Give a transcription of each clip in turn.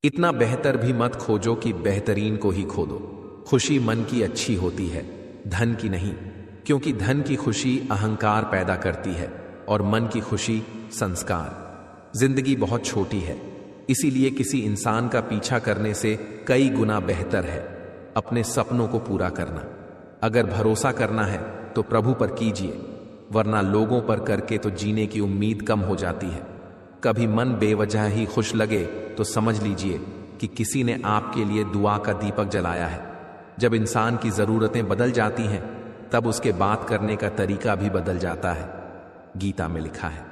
इतना बेहतर भी मत खोजो कि बेहतरीन को ही खो दो। खुशी मन की अच्छी होती है, धन की नहीं, क्योंकि धन की खुशी अहंकार पैदा करती है और मन की खुशी संस्कार। जिंदगी बहुत छोटी है, इसीलिए किसी इंसान का पीछा करने से कई गुना बेहतर है अपने सपनों को पूरा करना। अगर भरोसा करना है तो प्रभु पर कीजिए, वरना लोगों पर करके तो जीने की उम्मीद कम हो जाती है। कभी मन बेवजह ही खुश लगे तो समझ लीजिए कि किसी ने आपके लिए दुआ का दीपक जलाया है। जब इंसान की जरूरतें बदल जाती हैं तब उसके बात करने का तरीका भी बदल जाता है। गीता में लिखा है,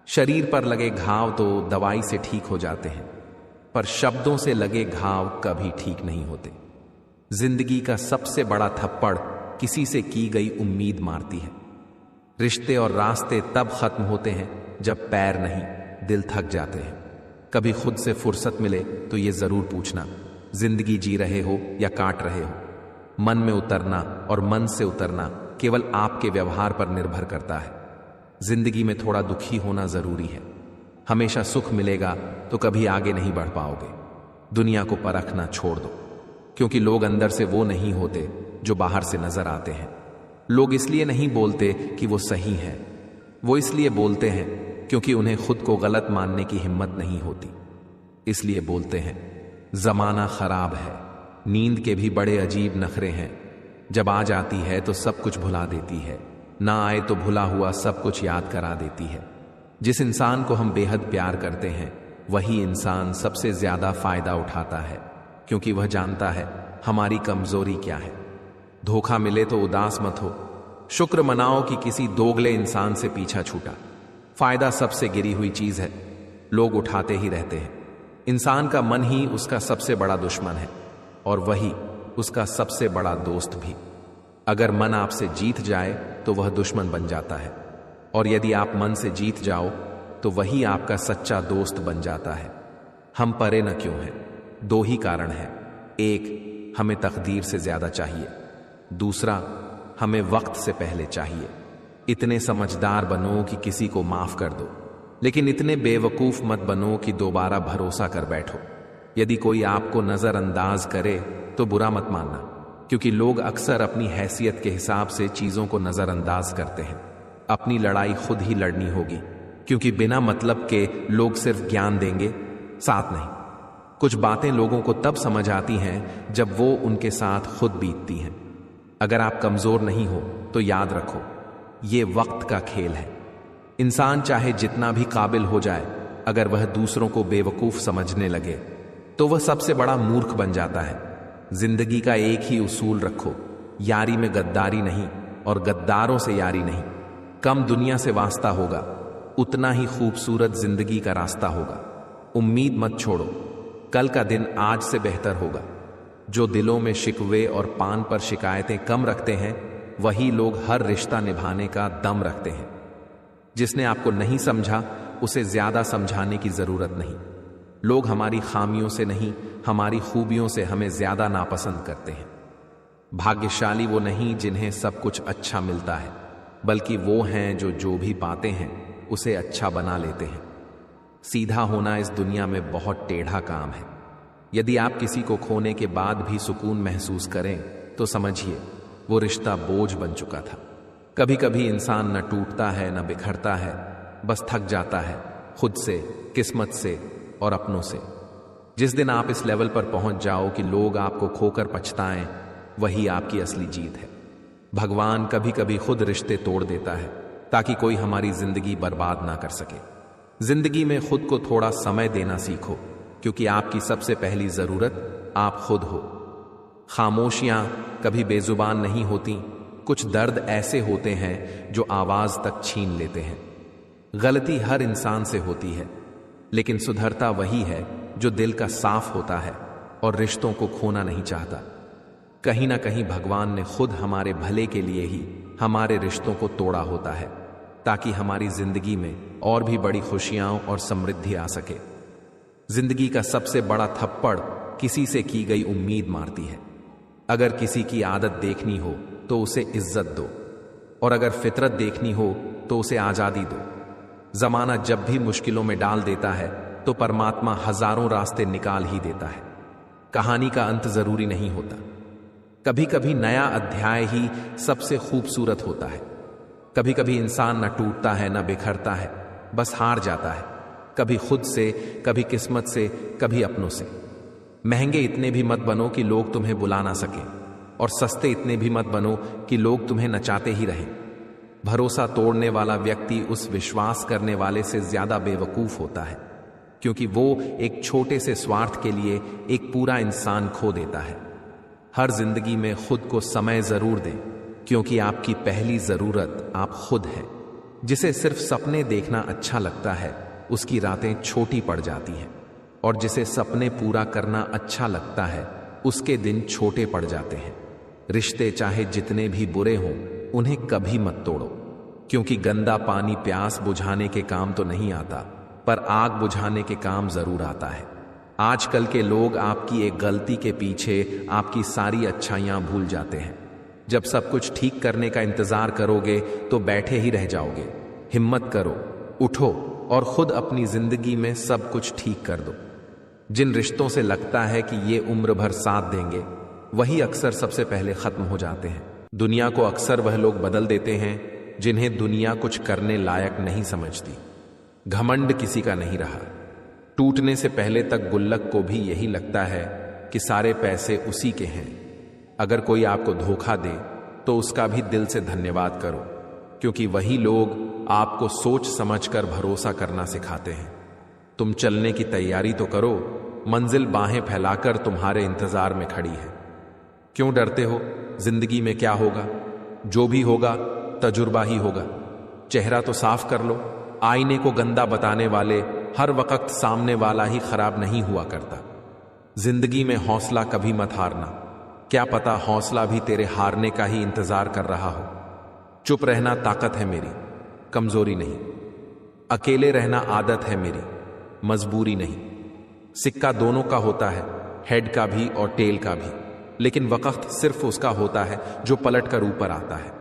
शरीर पर लगे घाव तो दवाई से ठीक हो जाते हैं, पर शब्दों से लगे घाव कभी ठीक नहीं होते। जिंदगी का सबसे बड़ा थप्पड़ किसी से की गई उम्मीद मारती है। रिश्ते और रास्ते तब खत्म होते हैं जब पैर नहीं, दिल थक जाते हैं। कभी खुद से फुर्सत मिले तो ये जरूर पूछना, जिंदगी जी रहे हो या काट रहे हो। मन में उतरना और मन से उतरना केवल आपके व्यवहार पर निर्भर करता है। जिंदगी में थोड़ा दुखी होना जरूरी है। हमेशा सुख मिलेगा तो कभी आगे नहीं बढ़ पाओगे। दुनिया को परखना छोड़ दो, क्योंकि लोग अंदर से वो नहीं होते जो बाहर से नजर आते हैं। लोग इसलिए नहीं बोलते कि वो सही है, वो इसलिए बोलते हैं क्योंकि उन्हें खुद को गलत मानने की हिम्मत नहीं होती। इसलिए बोलते हैं जमाना खराब है। नींद के भी बड़े अजीब नखरे हैं, जब आ जाती है तो सब कुछ भुला देती है, ना आए तो भुला हुआ सब कुछ याद करा देती है। जिस इंसान को हम बेहद प्यार करते हैं वही इंसान सबसे ज्यादा फायदा उठाता है, क्योंकि वह जानता है हमारी कमजोरी क्या है। धोखा मिले तो उदास मत हो, शुक्र मनाओ कि किसी दोगले इंसान से पीछा छूटा। फायदा सबसे गिरी हुई चीज है, लोग उठाते ही रहते हैं। इंसान का मन ही उसका सबसे बड़ा दुश्मन है और वही उसका सबसे बड़ा दोस्त भी। अगर मन आपसे जीत जाए तो वह दुश्मन बन जाता है, और यदि आप मन से जीत जाओ तो वही आपका सच्चा दोस्त बन जाता है। हम परे न क्यों हैं? दो ही कारण है। एक, हमें तकदीर से ज्यादा चाहिए। दूसरा, हमें वक्त से पहले चाहिए। इतने समझदार बनो कि किसी को माफ कर दो, लेकिन इतने बेवकूफ मत बनो कि दोबारा भरोसा कर बैठो। यदि कोई आपको नजरअंदाज करे तो बुरा मत मानना, क्योंकि लोग अक्सर अपनी हैसियत के हिसाब से चीजों को नजरअंदाज करते हैं। अपनी लड़ाई खुद ही लड़नी होगी, क्योंकि बिना मतलब के लोग सिर्फ ज्ञान देंगे, साथ नहीं। कुछ बातें लोगों को तब समझ आती हैं जब वो उनके साथ खुद बीतती हैं। अगर आप कमजोर नहीं हो तो याद रखो, ये वक्त का खेल है। इंसान चाहे जितना भी काबिल हो जाए, अगर वह दूसरों को बेवकूफ समझने लगे तो वह सबसे बड़ा मूर्ख बन जाता है। जिंदगी का एक ही उसूल रखो, यारी में गद्दारी नहीं और गद्दारों से यारी नहीं। कम दुनिया से वास्ता होगा, उतना ही खूबसूरत जिंदगी का रास्ता होगा। उम्मीद मत छोड़ो, कल का दिन आज से बेहतर होगा। जो दिलों में शिकवे और पान पर शिकायतें कम रखते हैं वही लोग हर रिश्ता निभाने का दम रखते हैं। जिसने आपको नहीं समझा उसे ज्यादा समझाने की जरूरत नहीं। लोग हमारी खामियों से नहीं, हमारी खूबियों से हमें ज्यादा नापसंद करते हैं। भाग्यशाली वो नहीं जिन्हें सब कुछ अच्छा मिलता है, बल्कि वो हैं जो भी पाते हैं उसे अच्छा बना लेते हैं। सीधा होना इस दुनिया में बहुत टेढ़ा काम है। यदि आप किसी को खोने के बाद भी सुकून महसूस करें तो समझिए वो रिश्ता बोझ बन चुका था। कभी कभी इंसान न टूटता है न बिखरता है, बस थक जाता है खुद से, किस्मत से और अपनों से। जिस दिन आप इस लेवल पर पहुंच जाओ कि लोग आपको खोकर पछताएं, वही आपकी असली जीत है। भगवान कभी कभी खुद रिश्ते तोड़ देता है ताकि कोई हमारी जिंदगी बर्बाद ना कर सके। जिंदगी में खुद को थोड़ा समय देना सीखो, क्योंकि आपकी सबसे पहली जरूरत आप खुद हो। खामोशियां कभी बेजुबान नहीं होती, कुछ दर्द ऐसे होते हैं जो आवाज तक छीन लेते हैं। गलती हर इंसान से होती है, लेकिन सुधरता वही है जो दिल का साफ होता है और रिश्तों को खोना नहीं चाहता। कहीं ना कहीं भगवान ने खुद हमारे भले के लिए ही हमारे रिश्तों को तोड़ा होता है, ताकि हमारी जिंदगी में और भी बड़ी खुशियां और समृद्धि आ सके। जिंदगी का सबसे बड़ा थप्पड़ किसी से की गई उम्मीद मारती है। अगर किसी की आदत देखनी हो तो उसे इज्जत दो, और अगर फितरत देखनी हो तो उसे आजादी दो। जमाना जब भी मुश्किलों में डाल देता है तो परमात्मा हजारों रास्ते निकाल ही देता है। कहानी का अंत जरूरी नहीं होता। कभी कभी नया अध्याय ही सबसे खूबसूरत होता है। कभी कभी इंसान न टूटता है न बिखरता है, बस हार जाता है, कभी खुद से, कभी किस्मत से, कभी अपनों से। महंगे इतने भी मत बनो कि लोग तुम्हें बुला ना सकें, और सस्ते इतने भी मत बनो कि लोग तुम्हें नचाते ही रहें। भरोसा तोड़ने वाला व्यक्ति उस विश्वास करने वाले से ज्यादा बेवकूफ होता है, क्योंकि वो एक छोटे से स्वार्थ के लिए एक पूरा इंसान खो देता है। हर जिंदगी में खुद को समय जरूर दें, क्योंकि आपकी पहली जरूरत आप खुद हैं। जिसे सिर्फ सपने देखना अच्छा लगता है, उसकी रातें छोटी पड़ जाती हैं, और जिसे सपने पूरा करना अच्छा लगता है, उसके दिन छोटे पड़ जाते हैं। रिश्ते चाहे जितने भी बुरे हों, उन्हें कभी मत तोड़ो, क्योंकि गंदा पानी प्यास बुझाने के काम तो नहीं आता, पर आग बुझाने के काम जरूर आता है। आजकल के लोग आपकी एक गलती के पीछे आपकी सारी अच्छाइयां भूल जाते हैं। जब सब कुछ ठीक करने का इंतजार करोगे तो बैठे ही रह जाओगे। हिम्मत करो, उठो और खुद अपनी जिंदगी में सब कुछ ठीक कर दो। जिन रिश्तों से लगता है कि ये उम्र भर साथ देंगे, वही अक्सर सबसे पहले खत्म हो जाते हैं। दुनिया को अक्सर वह लोग बदल देते हैं जिन्हें दुनिया कुछ करने लायक नहीं समझती। घमंड किसी का नहीं रहा। टूटने से पहले तक गुल्लक को भी यही लगता है कि सारे पैसे उसी के हैं। अगर कोई आपको धोखा दे तो उसका भी दिल से धन्यवाद करो, क्योंकि वही लोग आपको सोच समझकर भरोसा करना सिखाते हैं। तुम चलने की तैयारी तो करो, मंजिल बाहें फैलाकर तुम्हारे इंतजार में खड़ी है। क्यों डरते हो? जिंदगी में क्या होगा? जो भी होगा तजुर्बा ही होगा। चेहरा तो साफ कर लो। आईने को गंदा बताने वाले हर वक्त सामने वाला ही खराब नहीं हुआ करता। जिंदगी में हौसला कभी मत हारना। क्या पता हौसला भी तेरे हारने का ही इंतजार कर रहा हो। चुप रहना ताकत है मेरी, कमजोरी नहीं। अकेले रहना आदत है मेरी, मजबूरी नहीं। सिक्का दोनों का होता है, हेड का भी और टेल का भी, लेकिन वक्त सिर्फ उसका होता है जो पलट कर ऊपर आता है।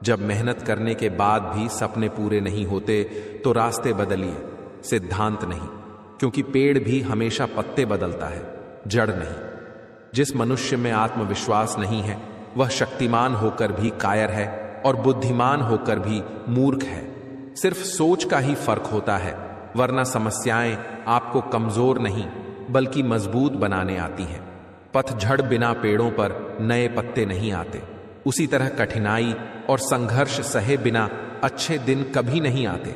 जब मेहनत करने के बाद भी सपने पूरे नहीं होते तो रास्ते बदलिए, सिद्धांत नहीं, क्योंकि पेड़ भी हमेशा पत्ते बदलता है, जड़ नहीं। जिस मनुष्य में आत्मविश्वास नहीं है, वह शक्तिमान होकर भी कायर है और बुद्धिमान होकर भी मूर्ख है। सिर्फ सोच का ही फर्क होता है, वरना समस्याएं आपको कमजोर नहीं बल्कि मजबूत बनाने आती हैं। पतझड़ बिना पेड़ों पर नए पत्ते नहीं आते, उसी तरह कठिनाई और संघर्ष सहे बिना अच्छे दिन कभी नहीं आते।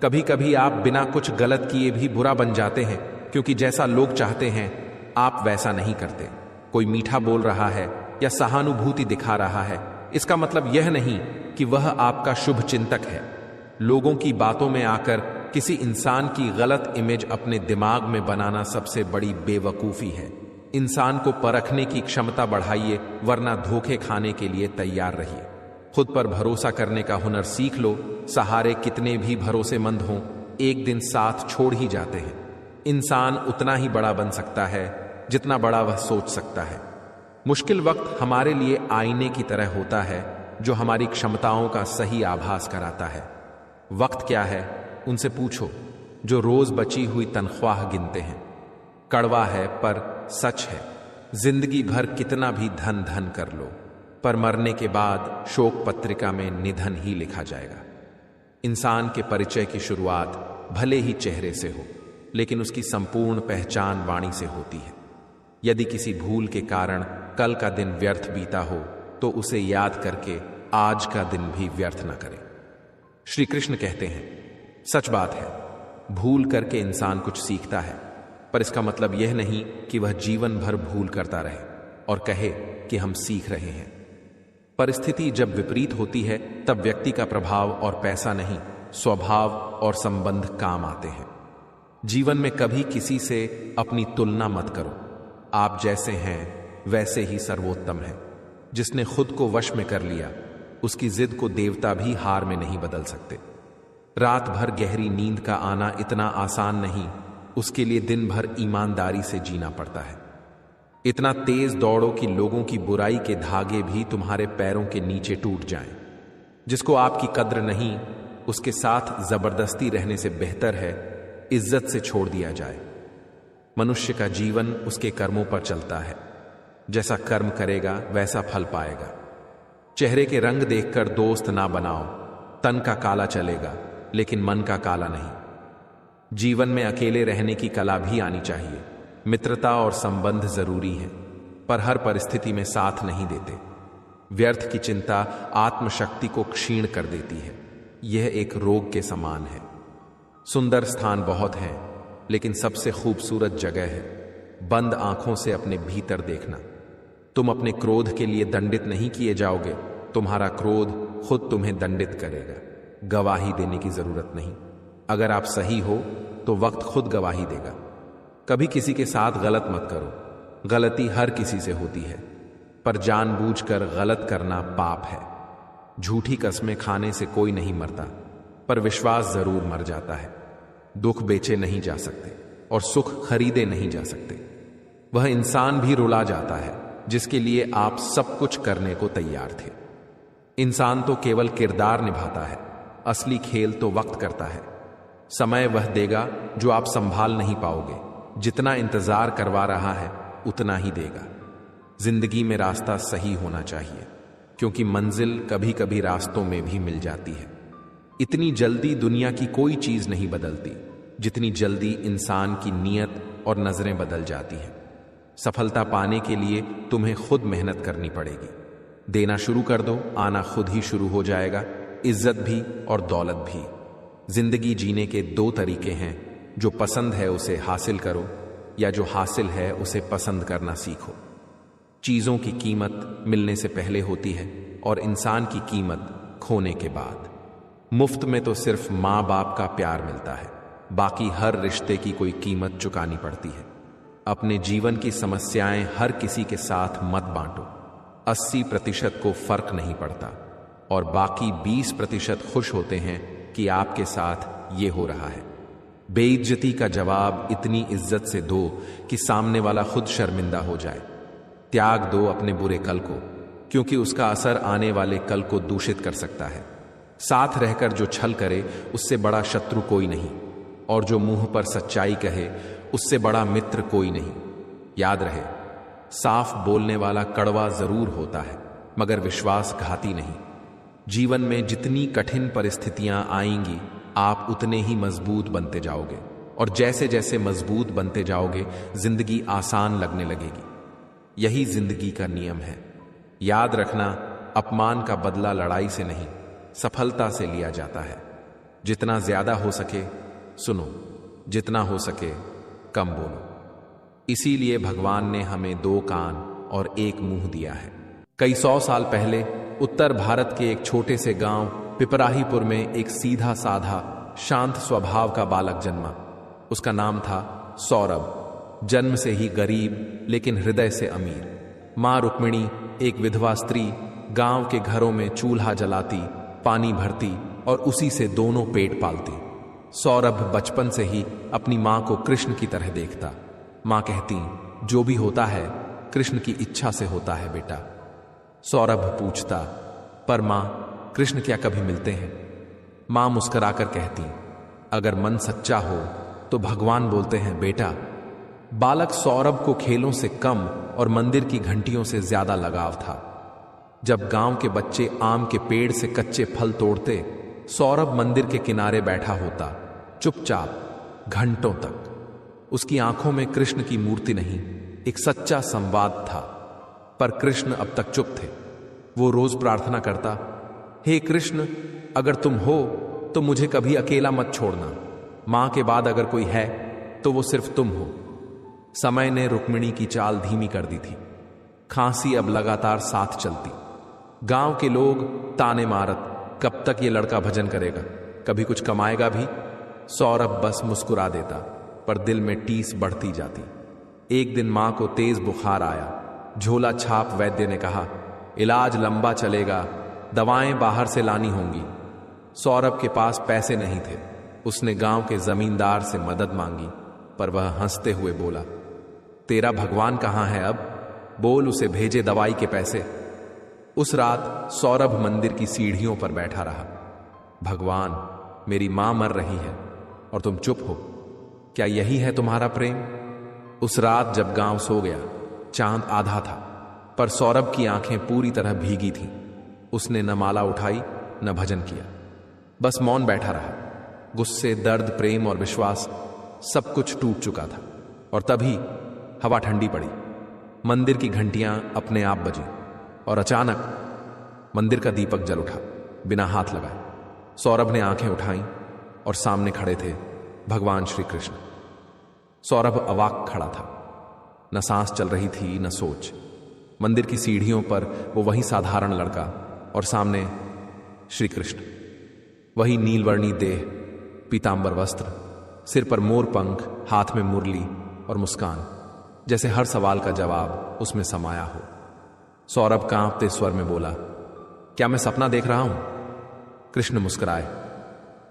कभी कभी आप बिना कुछ गलत किए भी बुरा बन जाते हैं, क्योंकि जैसा लोग चाहते हैं आप वैसा नहीं करते। कोई मीठा बोल रहा है या सहानुभूति दिखा रहा है, इसका मतलब यह नहीं कि वह आपका शुभ चिंतक है। लोगों की बातों में आकर किसी इंसान की गलत इमेज अपने दिमाग में बनाना सबसे बड़ी बेवकूफी है। इंसान को परखने की क्षमता बढ़ाइए, वरना धोखे खाने के लिए तैयार रहिए। खुद पर भरोसा करने का हुनर सीख लो। सहारे कितने भी भरोसेमंद हों, एक दिन साथ छोड़ ही जाते हैं। इंसान उतना ही बड़ा बन सकता है जितना बड़ा वह सोच सकता है। मुश्किल वक्त हमारे लिए आईने की तरह होता है, जो हमारी क्षमताओं का सही आभास कराता है। वक्त क्या है उनसे पूछो, जो रोज बची हुई तनख्वाह गिनते हैं। कड़वा है पर सच है। जिंदगी भर कितना भी धन धन कर लो, पर मरने के बाद शोक पत्रिका में निधन ही लिखा जाएगा। इंसान के परिचय की शुरुआत भले ही चेहरे से हो, लेकिन उसकी संपूर्ण पहचान वाणी से होती है। यदि किसी भूल के कारण कल का दिन व्यर्थ बीता हो, तो उसे याद करके आज का दिन भी व्यर्थ न करें। श्री कृष्ण कहते हैं, सच बात है, भूल करके इंसान कुछ सीखता है, पर इसका मतलब यह नहीं कि वह जीवन भर भूल करता रहे और कहे कि हम सीख रहे हैं। परिस्थिति जब विपरीत होती है, तब व्यक्ति का प्रभाव और पैसा नहीं, स्वभाव और संबंध काम आते हैं। जीवन में कभी किसी से अपनी तुलना मत करो। आप जैसे हैं वैसे ही सर्वोत्तम है। जिसने खुद को वश में कर लिया, उसकी जिद को देवता भी हार में नहीं बदल सकते। रात भर गहरी नींद का आना इतना आसान नहीं, उसके लिए दिन भर ईमानदारी से जीना पड़ता है। इतना तेज दौड़ो कि लोगों की बुराई के धागे भी तुम्हारे पैरों के नीचे टूट जाएं। जिसको आपकी कद्र नहीं, उसके साथ जबरदस्ती रहने से बेहतर है इज्जत से छोड़ दिया जाए। मनुष्य का जीवन उसके कर्मों पर चलता है। जैसा कर्म करेगा वैसा फल पाएगा। चेहरे के रंग देखकर दोस्त ना बनाओ। तन का काला चलेगा लेकिन मन का काला नहीं। जीवन में अकेले रहने की कला भी आनी चाहिए। मित्रता और संबंध जरूरी है, पर हर परिस्थिति में साथ नहीं देते। व्यर्थ की चिंता आत्मशक्ति को क्षीण कर देती है। यह एक रोग के समान है। सुंदर स्थान बहुत हैं, लेकिन सबसे खूबसूरत जगह है बंद आंखों से अपने भीतर देखना। तुम अपने क्रोध के लिए दंडित नहीं किए जाओगे, तुम्हारा क्रोध खुद तुम्हें दंडित करेगा। गवाही देने की जरूरत नहीं। अगर आप सही हो तो वक्त खुद गवाही देगा। कभी किसी के साथ गलत मत करो। गलती हर किसी से होती है, पर जानबूझकर गलत करना पाप है। झूठी कस्में खाने से कोई नहीं मरता, पर विश्वास जरूर मर जाता है। दुख बेचे नहीं जा सकते और सुख खरीदे नहीं जा सकते। वह इंसान भी रुला जाता है जिसके लिए आप सब कुछ करने को तैयार थे। इंसान तो केवल किरदार निभाता है, असली खेल तो वक्त करता है। समय वह देगा जो आप संभाल नहीं पाओगे। जितना इंतजार करवा रहा है उतना ही देगा। जिंदगी में रास्ता सही होना चाहिए, क्योंकि मंजिल कभी कभी रास्तों में भी मिल जाती है। इतनी जल्दी दुनिया की कोई चीज नहीं बदलती जितनी जल्दी इंसान की नीयत और नजरें बदल जाती हैं। सफलता पाने के लिए तुम्हें खुद मेहनत करनी पड़ेगी। देना शुरू कर दो, आना खुद ही शुरू हो जाएगा। इज्जत भी और दौलत भी। जिंदगी जीने के दो तरीके हैं, जो पसंद है उसे हासिल करो, या जो हासिल है उसे पसंद करना सीखो। चीजों की कीमत मिलने से पहले होती है और इंसान की कीमत खोने के बाद। मुफ्त में तो सिर्फ माँ बाप का प्यार मिलता है, बाकी हर रिश्ते की कोई कीमत चुकानी पड़ती है। अपने जीवन की समस्याएं हर किसी के साथ मत बांटो। 80% को फर्क नहीं पड़ता और बाकी 20% खुश होते हैं कि आपके साथ ये हो रहा है। बेइज्जती का जवाब इतनी इज्जत से दो कि सामने वाला खुद शर्मिंदा हो जाए। त्याग दो अपने बुरे कल को, क्योंकि उसका असर आने वाले कल को दूषित कर सकता है। साथ रहकर जो छल करे उससे बड़ा शत्रु कोई नहीं, और जो मुंह पर सच्चाई कहे उससे बड़ा मित्र कोई नहीं। याद रहे, साफ बोलने वाला कड़वा जरूर होता है, मगर विश्वासघाती नहीं। जीवन में जितनी कठिन परिस्थितियां आएंगी, आप उतने ही मजबूत बनते जाओगे, और जैसे जैसे मजबूत बनते जाओगे जिंदगी आसान लगने लगेगी। यही जिंदगी का नियम है। याद रखना, अपमान का बदला लड़ाई से नहीं, सफलता से लिया जाता है। जितना ज्यादा हो सके सुनो, जितना हो सके कम बोलो। इसीलिए भगवान ने हमें 2 कान और 1 मुंह दिया है। कई 100 साल पहले उत्तर भारत के एक छोटे से गांव पिपराहीपुर में एक सीधा साधा शांत स्वभाव का बालक जन्मा। उसका नाम था सौरभ। जन्म से ही गरीब लेकिन हृदय से अमीर। मां रुक्मिणी एक विधवा स्त्री गांव के घरों में चूल्हा जलाती, पानी भरती और उसी से दोनों पेट पालती। सौरभ बचपन से ही अपनी मां को कृष्ण की तरह देखता। मां कहती, जो भी होता है कृष्ण की इच्छा से होता है बेटा। सौरभ पूछता, पर मां, कृष्ण क्या कभी मिलते हैं? मां मुस्कुराकर कहती, अगर मन सच्चा हो तो भगवान बोलते हैं बेटा। बालक सौरभ को खेलों से कम और मंदिर की घंटियों से ज्यादा लगाव था। जब गांव के बच्चे आम के पेड़ से कच्चे फल तोड़ते, सौरभ मंदिर के किनारे बैठा होता, चुपचाप घंटों तक। उसकी आंखों में कृष्ण की मूर्ति नहीं, एक सच्चा संवाद था। पर कृष्ण अब तक चुप थे। वो रोज प्रार्थना करता, हे कृष्ण, अगर तुम हो तो मुझे कभी अकेला मत छोड़ना। मां के बाद अगर कोई है तो वो सिर्फ तुम हो। समय ने रुक्मिणी की चाल धीमी कर दी थी। खांसी अब लगातार साथ चलती। गांव के लोग ताने मारत, कब तक ये लड़का भजन करेगा, कभी कुछ कमाएगा भी? सौरभ बस मुस्कुरा देता, पर दिल में टीस बढ़ती जाती। एक दिन मां को तेज बुखार आया। झोला छाप वैद्य ने कहा, इलाज लंबा चलेगा, दवाएं बाहर से लानी होंगी। सौरभ के पास पैसे नहीं थे। उसने गांव के जमींदार से मदद मांगी, पर वह हंसते हुए बोला, तेरा भगवान कहां है अब? बोल उसे भेजे दवाई के पैसे। उस रात सौरभ मंदिर की सीढ़ियों पर बैठा रहा। भगवान, मेरी मां मर रही है और तुम चुप हो। क्या यही है तुम्हारा प्रेम? उस रात जब गांव सो गया, चांद आधा था, पर सौरभ की आंखें पूरी तरह भीगी थीं। उसने न माला उठाई न भजन किया, बस मौन बैठा रहा। गुस्से, दर्द, प्रेम और विश्वास सब कुछ टूट चुका था। और तभी हवा ठंडी पड़ी, मंदिर की घंटियां अपने आप बजी और अचानक मंदिर का दीपक जल उठा बिना हाथ लगाए। सौरभ ने आंखें उठाई और सामने खड़े थे भगवान श्री कृष्ण। सौरभ अवाक खड़ा था, न सांस चल रही थी न सोच। मंदिर की सीढ़ियों पर वो वही साधारण लड़का और सामने श्री कृष्ण, वही नीलवर्णी देह, पीतांबर वस्त्र, सिर पर मोर पंख, हाथ में मुरली और मुस्कान, जैसे हर सवाल का जवाब उसमें समाया हो। सौरभ कांपते स्वर में बोला, क्या मैं सपना देख रहा हूं? कृष्ण मुस्कुराए।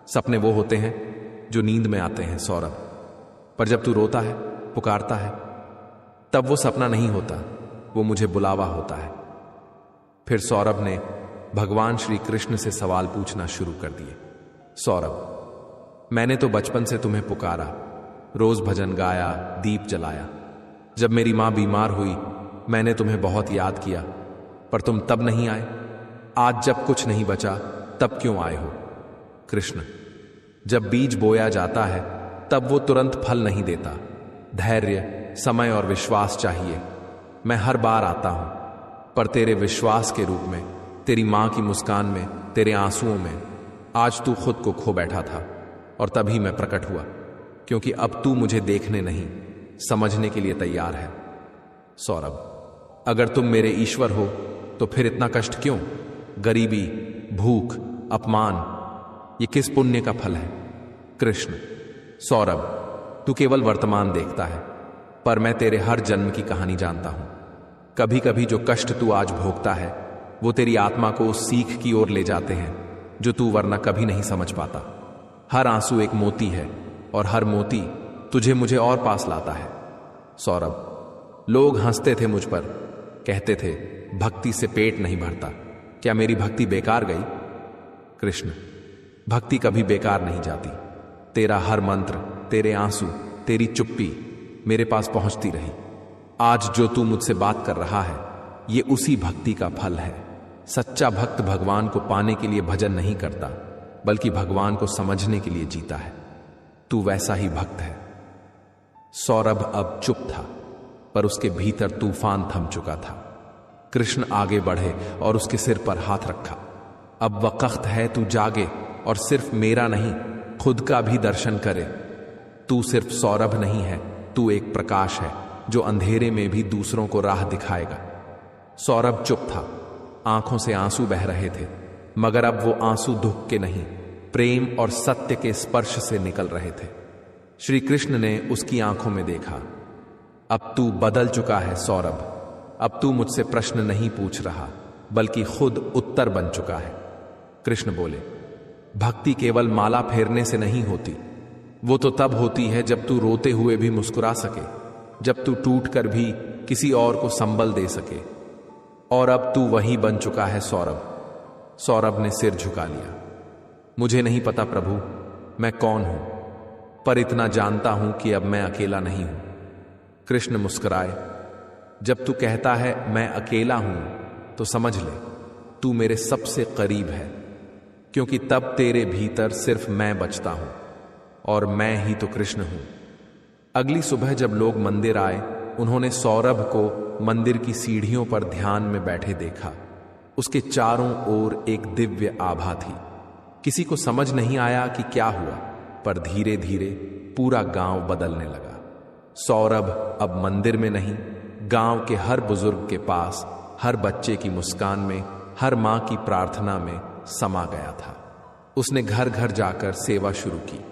सपने वो होते हैं जो नींद में आते हैं सौरभ, पर जब तू रोता है, पुकारता है, तब वो सपना नहीं होता, वो मुझे बुलावा होता है। फिर सौरभ ने भगवान श्री कृष्ण से सवाल पूछना शुरू कर दिए। सौरभ, मैंने तो बचपन से तुम्हें पुकारा, रोज भजन गाया, दीप जलाया। जब मेरी मां बीमार हुई, मैंने तुम्हें बहुत याद किया, पर तुम तब नहीं आए। आज जब कुछ नहीं बचा, तब क्यों आए हो? कृष्ण, जब बीज बोया जाता है तब वो तुरंत फल नहीं देता। धैर्य, समय और विश्वास चाहिए। मैं हर बार आता हूं, पर तेरे विश्वास के रूप में, तेरी मां की मुस्कान में, तेरे आंसुओं में। आज तू खुद को खो बैठा था और तभी मैं प्रकट हुआ, क्योंकि अब तू मुझे देखने नहीं, समझने के लिए तैयार है। सौरभ, अगर तुम मेरे ईश्वर हो तो फिर इतना कष्ट क्यों? गरीबी, भूख, अपमान, ये किस पुण्य का फल है? कृष्ण, सौरभ, तू केवल वर्तमान देखता है, पर मैं तेरे हर जन्म की कहानी जानता हूं। कभी कभी जो कष्ट तू आज भोगता है, वो तेरी आत्मा को उस सीख की ओर ले जाते हैं जो तू वरना कभी नहीं समझ पाता। हर आंसू एक मोती है और हर मोती तुझे मुझे और पास लाता है। सौरभ, लोग हंसते थे मुझ पर, कहते थे भक्ति से पेट नहीं भरता। क्या मेरी भक्ति बेकार गई? कृष्ण, भक्ति कभी बेकार नहीं जाती। तेरा हर मंत्र, तेरे आंसू, तेरी चुप्पी मेरे पास पहुंचती रही। आज जो तू मुझसे बात कर रहा है, ये उसी भक्ति का फल है। सच्चा भक्त भगवान को पाने के लिए भजन नहीं करता, बल्कि भगवान को समझने के लिए जीता है। तू वैसा ही भक्त है। सौरभ अब चुप था, पर उसके भीतर तूफान थम चुका था। कृष्ण आगे बढ़े और उसके सिर पर हाथ रखा। अब वक्त है तू जागे और सिर्फ मेरा नहीं, खुद का भी दर्शन करे। तू सिर्फ सौरभ नहीं है, तू एक प्रकाश है जो अंधेरे में भी दूसरों को राह दिखाएगा। सौरभ चुप था, आंखों से आंसू बह रहे थे, मगर अब वो आंसू दुख के नहीं, प्रेम और सत्य के स्पर्श से निकल रहे थे। श्री कृष्ण ने उसकी आंखों में देखा। अब तू बदल चुका है सौरभ। अब तू मुझसे प्रश्न नहीं पूछ रहा, बल्कि खुद उत्तर बन चुका है। कृष्ण बोले, भक्ति केवल माला फेरने से नहीं होती। वो तो तब होती है जब तू रोते हुए भी मुस्कुरा सके, जब तू टूट कर भी किसी और को संबल दे सके। और अब तू वही बन चुका है सौरभ। सौरभ ने सिर झुका लिया। मुझे नहीं पता प्रभु, मैं कौन हूं, पर इतना जानता हूं कि अब मैं अकेला नहीं हूं। कृष्ण मुस्कुराए। जब तू कहता है मैं अकेला हूं, तो समझ ले तू मेरे सबसे करीब है, क्योंकि तब तेरे भीतर सिर्फ मैं बचता हूं और मैं ही तो कृष्ण हूं। अगली सुबह जब लोग मंदिर आए, उन्होंने सौरभ को मंदिर की सीढ़ियों पर ध्यान में बैठे देखा। उसके चारों ओर एक दिव्य आभा थी। किसी को समझ नहीं आया कि क्या हुआ, पर धीरे धीरे पूरा गांव बदलने लगा। सौरभ अब मंदिर में नहीं, गांव के हर बुजुर्ग के पास, हर बच्चे की मुस्कान में, हर मां की प्रार्थना में समा गया था। उसने घर घर जाकर सेवा शुरू की।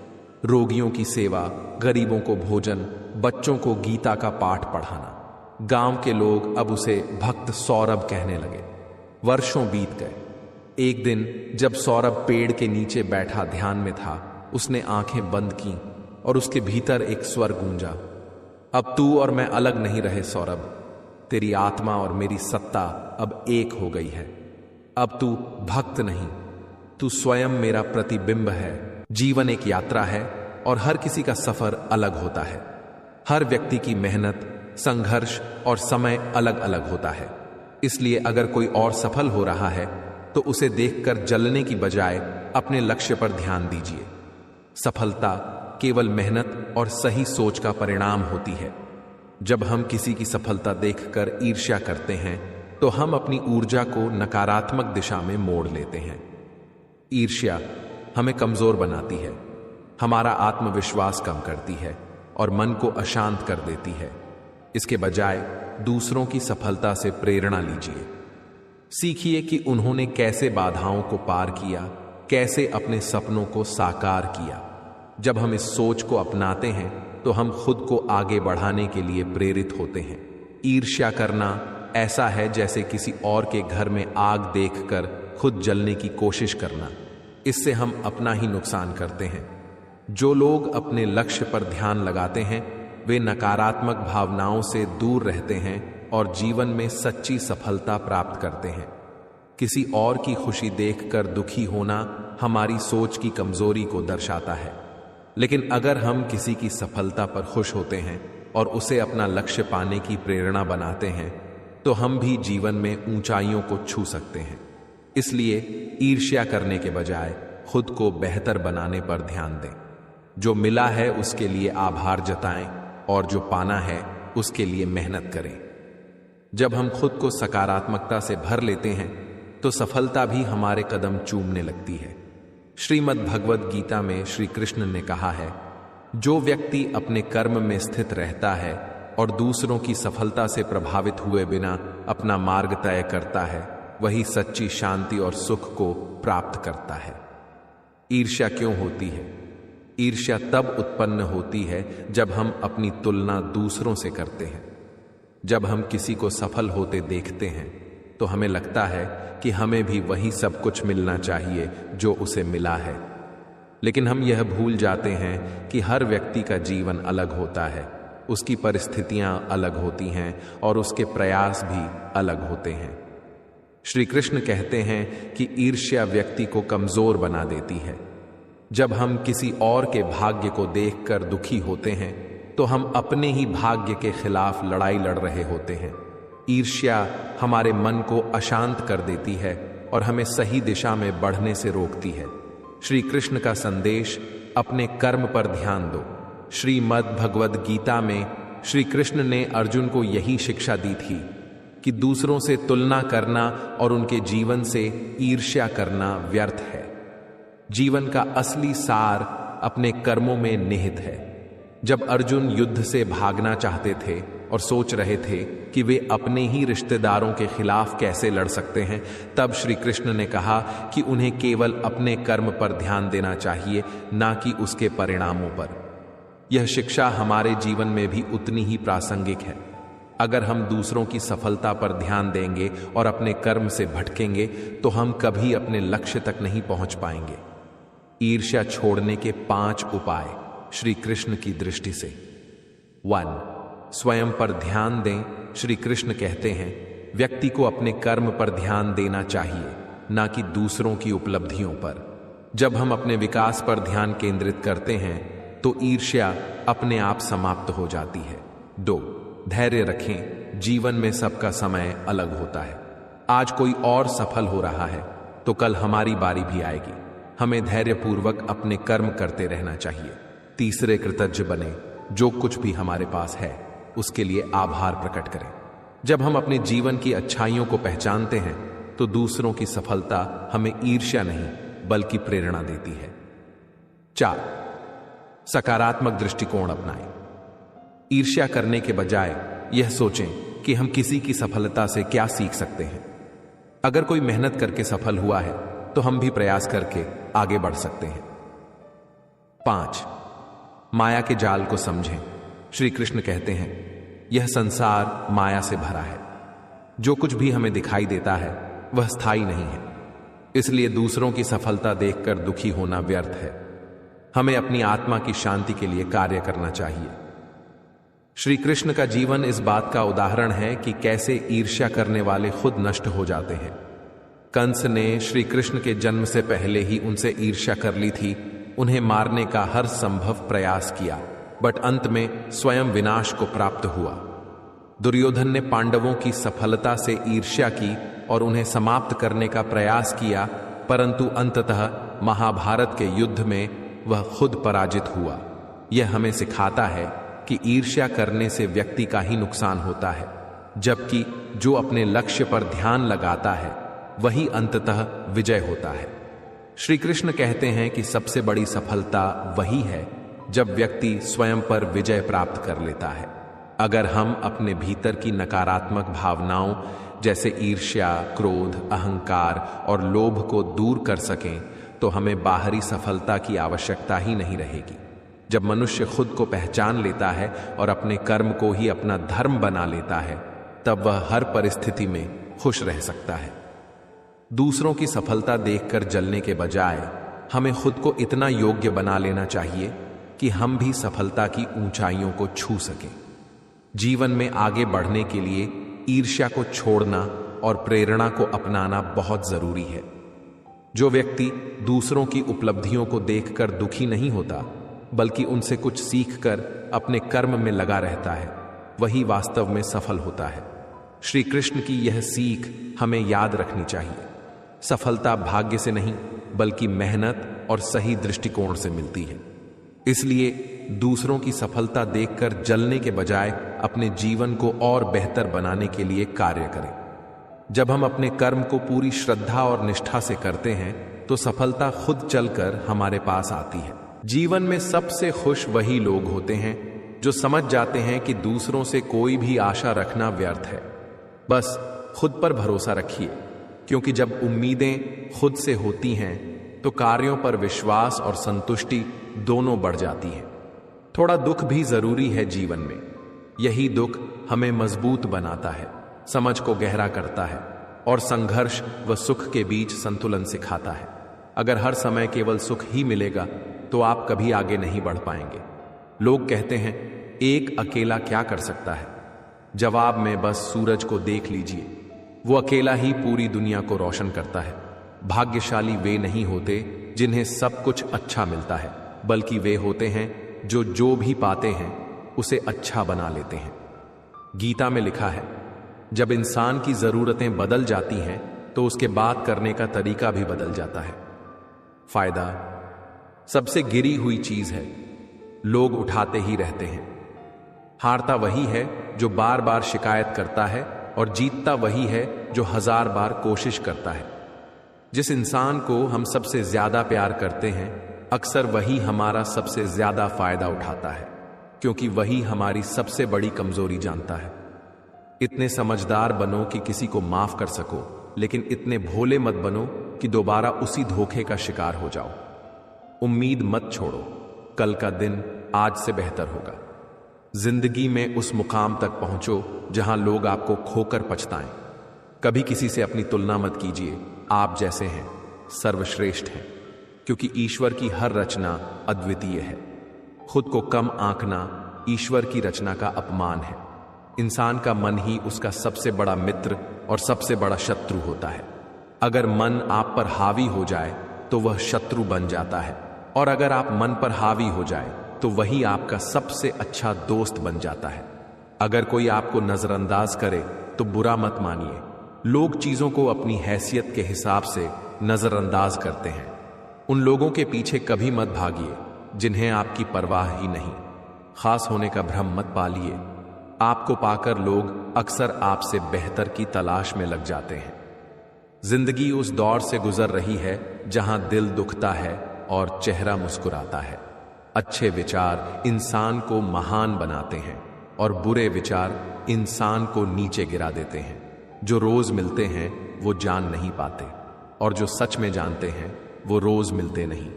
रोगियों की सेवा, गरीबों को भोजन, बच्चों को गीता का पाठ पढ़ाना। गांव के लोग अब उसे भक्त सौरभ कहने लगे। वर्षों बीत गए। एक दिन जब सौरभ पेड़ के नीचे बैठा ध्यान में था, उसने आंखें बंद की और उसके भीतर एक स्वर गूंजा, अब तू और मैं अलग नहीं रहे सौरभ। तेरी आत्मा और मेरी सत्ता अब एक हो गई है। अब तू भक्त नहीं, तू स्वयं मेरा प्रतिबिंब है। जीवन एक यात्रा है, और हर किसी का सफर अलग होता है। हर व्यक्ति की मेहनत, संघर्ष और समय अलग अलग होता है। इसलिए अगर कोई और सफल हो रहा है तो उसे देखकर जलने की बजाय अपने लक्ष्य पर ध्यान दीजिए। सफलता केवल मेहनत और सही सोच का परिणाम होती है। जब हम किसी की सफलता देखकर ईर्ष्या करते हैं तो हम अपनी ऊर्जा को नकारात्मक दिशा में मोड़ लेते हैं। ईर्ष्या हमें कमजोर बनाती है, हमारा आत्मविश्वास कम करती है और मन को अशांत कर देती है। इसके बजाय दूसरों की सफलता से प्रेरणा लीजिए। सीखिए कि उन्होंने कैसे बाधाओं को पार किया, कैसे अपने सपनों को साकार किया। जब हम इस सोच को अपनाते हैं तो हम खुद को आगे बढ़ाने के लिए प्रेरित होते हैं। ईर्ष्या करना ऐसा है जैसे किसी और के घर में आग देखकर खुद जलने की कोशिश करना। इससे हम अपना ही नुकसान करते हैं। जो लोग अपने लक्ष्य पर ध्यान लगाते हैं वे नकारात्मक भावनाओं से दूर रहते हैं और जीवन में सच्ची सफलता प्राप्त करते हैं। किसी और की खुशी देखकर दुखी होना हमारी सोच की कमजोरी को दर्शाता है। लेकिन अगर हम किसी की सफलता पर खुश होते हैं और उसे अपना लक्ष्य पाने की प्रेरणा बनाते हैं तो हम भी जीवन में ऊंचाइयों को छू सकते हैं। इसलिए ईर्ष्या करने के बजाय खुद को बेहतर बनाने पर ध्यान दें। जो मिला है उसके लिए आभार जताएं और जो पाना है उसके लिए मेहनत करें। जब हम खुद को सकारात्मकता से भर लेते हैं तो सफलता भी हमारे कदम चूमने लगती है। श्रीमद् भगवद गीता में श्री कृष्ण ने कहा है, जो व्यक्ति अपने कर्म में स्थित रहता है और दूसरों की सफलता से प्रभावित हुए बिना अपना मार्ग तय करता है वही सच्ची शांति और सुख को प्राप्त करता है। ईर्ष्या क्यों होती है? ईर्ष्या तब उत्पन्न होती है जब हम अपनी तुलना दूसरों से करते हैं। जब हम किसी को सफल होते देखते हैं तो हमें लगता है कि हमें भी वही सब कुछ मिलना चाहिए जो उसे मिला है। लेकिन हम यह भूल जाते हैं कि हर व्यक्ति का जीवन अलग होता है, उसकी परिस्थितियां अलग होती हैं और उसके प्रयास भी अलग होते हैं। श्री कृष्ण कहते हैं कि ईर्ष्या व्यक्ति को कमजोर बना देती है। जब हम किसी और के भाग्य को देखकर दुखी होते हैं तो हम अपने ही भाग्य के खिलाफ लड़ाई लड़ रहे होते हैं। ईर्ष्या हमारे मन को अशांत कर देती है और हमें सही दिशा में बढ़ने से रोकती है। श्री कृष्ण का संदेश, अपने कर्म पर ध्यान दो। श्रीमद् भगवद गीता में श्री कृष्ण ने अर्जुन को यही शिक्षा दी थी कि दूसरों से तुलना करना और उनके जीवन से ईर्ष्या करना व्यर्थ है। जीवन का असली सार अपने कर्मों में निहित है। जब अर्जुन युद्ध से भागना चाहते थे और सोच रहे थे कि वे अपने ही रिश्तेदारों के खिलाफ कैसे लड़ सकते हैं, तब श्री कृष्ण ने कहा कि उन्हें केवल अपने कर्म पर ध्यान देना चाहिए, ना कि उसके परिणामों पर। यह शिक्षा हमारे जीवन में भी उतनी ही प्रासंगिक है। अगर हम दूसरों की सफलता पर ध्यान देंगे और अपने कर्म से भटकेंगे तो हम कभी अपने लक्ष्य तक नहीं पहुंच पाएंगे। ईर्ष्या छोड़ने के 5 उपाय श्री कृष्ण की दृष्टि से। 1. स्वयं पर ध्यान दें। श्री कृष्ण कहते हैं, व्यक्ति को अपने कर्म पर ध्यान देना चाहिए, ना कि दूसरों की उपलब्धियों पर। जब हम अपने विकास पर ध्यान केंद्रित करते हैं तो ईर्ष्या अपने आप समाप्त हो जाती है। 2. धैर्य रखें। जीवन में सबका समय अलग होता है। आज कोई और सफल हो रहा है तो कल हमारी बारी भी आएगी। हमें धैर्यपूर्वक अपने कर्म करते रहना चाहिए। 3. कृतज्ञ बने। जो कुछ भी हमारे पास है उसके लिए आभार प्रकट करें। जब हम अपने जीवन की अच्छाइयों को पहचानते हैं तो दूसरों की सफलता हमें ईर्ष्या नहीं बल्कि प्रेरणा देती है। 4. सकारात्मक दृष्टिकोण अपनाएं। ईर्ष्या करने के बजाय यह सोचें कि हम किसी की सफलता से क्या सीख सकते हैं। अगर कोई मेहनत करके सफल हुआ है तो हम भी प्रयास करके आगे बढ़ सकते हैं। 5. माया के जाल को समझें। श्री कृष्ण कहते हैं, यह संसार माया से भरा है। जो कुछ भी हमें दिखाई देता है वह स्थायी नहीं है। इसलिए दूसरों की सफलता देखकर दुखी होना व्यर्थ है। हमें अपनी आत्मा की शांति के लिए कार्य करना चाहिए। श्री कृष्ण का जीवन इस बात का उदाहरण है कि कैसे ईर्ष्या करने वाले खुद नष्ट हो जाते हैं। कंस ने श्री कृष्ण के जन्म से पहले ही उनसे ईर्ष्या कर ली थी उन्हें मारने का हर संभव प्रयास किया, बट अंत में स्वयं विनाश को प्राप्त हुआ। दुर्योधन ने पांडवों की सफलता से ईर्ष्या की और उन्हें समाप्त करने का प्रयास किया, परंतु अंततः महाभारत के युद्ध में वह खुद पराजित हुआ। यह हमें सिखाता है कि ईर्ष्या करने से व्यक्ति का ही नुकसान होता है, जबकि जो अपने लक्ष्य पर ध्यान लगाता है वही अंततः विजय होता है। श्री कृष्ण कहते हैं कि सबसे बड़ी सफलता वही है जब व्यक्ति स्वयं पर विजय प्राप्त कर लेता है। अगर हम अपने भीतर की नकारात्मक भावनाओं जैसे ईर्ष्या, क्रोध, अहंकार और लोभ को दूर कर सकें तो हमें बाहरी सफलता की आवश्यकता ही नहीं रहेगी। जब मनुष्य खुद को पहचान लेता है और अपने कर्म को ही अपना धर्म बना लेता है, तब वह हर परिस्थिति में खुश रह सकता है। दूसरों की सफलता देखकर जलने के बजाय हमें खुद को इतना योग्य बना लेना चाहिए कि हम भी सफलता की ऊंचाइयों को छू सकें। जीवन में आगे बढ़ने के लिए ईर्ष्या को छोड़ना और प्रेरणा को अपनाना बहुत जरूरी है। जो व्यक्ति दूसरों की उपलब्धियों को देखकर दुखी नहीं होता, बल्कि उनसे कुछ सीखकर अपने कर्म में लगा रहता है, वही वास्तव में सफल होता है। श्री कृष्ण की यह सीख हमें याद रखनी चाहिए। सफलता भाग्य से नहीं, बल्कि मेहनत और सही दृष्टिकोण से मिलती है। इसलिए दूसरों की सफलता देखकर जलने के बजाय अपने जीवन को और बेहतर बनाने के लिए कार्य करें। जब हम अपने कर्म को पूरी श्रद्धा और निष्ठा से करते हैं तो सफलता खुद चलकर हमारे पास आती है। जीवन में सबसे खुश वही लोग होते हैं जो समझ जाते हैं कि दूसरों से कोई भी आशा रखना व्यर्थ है। बस खुद पर भरोसा रखिए, क्योंकि जब उम्मीदें खुद से होती हैं तो कार्यों पर विश्वास और संतुष्टि दोनों बढ़ जाती हैं। थोड़ा दुख भी जरूरी है जीवन में। यही दुख हमें मजबूत बनाता है, समझ को गहरा करता है और संघर्ष व सुख के बीच संतुलन सिखाता है। अगर हर समय केवल सुख ही मिलेगा तो आप कभी आगे नहीं बढ़ पाएंगे। लोग कहते हैं, एक अकेला क्या कर सकता है? जवाब में बस सूरज को देख लीजिए, वो अकेला ही पूरी दुनिया को रोशन करता है। भाग्यशाली वे नहीं होते जिन्हें सब कुछ अच्छा मिलता है, बल्कि वे होते हैं जो भी पाते हैं उसे अच्छा बना लेते हैं। गीता में लिखा है, जब इंसान की जरूरतें बदल जाती हैं तो उसके बात करने का तरीका भी बदल जाता है। फायदा सबसे गिरी हुई चीज है, लोग उठाते ही रहते हैं। हारता वही है जो बार बार शिकायत करता है और जीतता वही है जो 1000 बार कोशिश करता है। जिस इंसान को हम सबसे ज्यादा प्यार करते हैं, अक्सर वही हमारा सबसे ज्यादा फायदा उठाता है, क्योंकि वही हमारी सबसे बड़ी कमजोरी जानता है। इतने समझदार बनो कि किसी को माफ कर सको, लेकिन इतने भोले मत बनो कि दोबारा उसी धोखे का शिकार हो जाओ। उम्मीद मत छोड़ो, कल का दिन आज से बेहतर होगा। जिंदगी में उस मुकाम तक पहुंचो जहां लोग आपको खोकर पछताएं। कभी किसी से अपनी तुलना मत कीजिए। आप जैसे हैं सर्वश्रेष्ठ हैं, क्योंकि ईश्वर की हर रचना अद्वितीय है। खुद को कम आंकना ईश्वर की रचना का अपमान है। इंसान का मन ही उसका सबसे बड़ा मित्र और सबसे बड़ा शत्रु होता है। अगर मन आप पर हावी हो जाए तो वह शत्रु बन जाता है, और अगर आप मन पर हावी हो जाए तो वही आपका सबसे अच्छा दोस्त बन जाता है। अगर कोई आपको नजरअंदाज करे तो बुरा मत मानिए। लोग चीजों को अपनी हैसियत के हिसाब से नजरअंदाज करते हैं। उन लोगों के पीछे कभी मत भागिए जिन्हें आपकी परवाह ही नहीं। खास होने का भ्रम मत पालिए। आपको पाकर लोग अक्सर आपसे बेहतर की तलाश में लग जाते हैं। जिंदगी उस दौर से गुजर रही है जहां दिल दुखता है और चेहरा मुस्कुराता है। अच्छे विचार इंसान को महान बनाते हैं और बुरे विचार इंसान को नीचे गिरा देते हैं। जो रोज मिलते हैं वो जान नहीं पाते, और जो सच में जानते हैं वो रोज मिलते नहीं।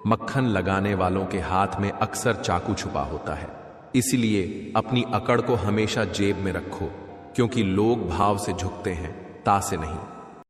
मक्खन लगाने वालों के हाथ में अक्सर चाकू छुपा होता है। इसलिए अपनी अकड़ को हमेशा जेब में रखो, क्योंकि लोग भाव से झुकते हैं, ता से नहीं।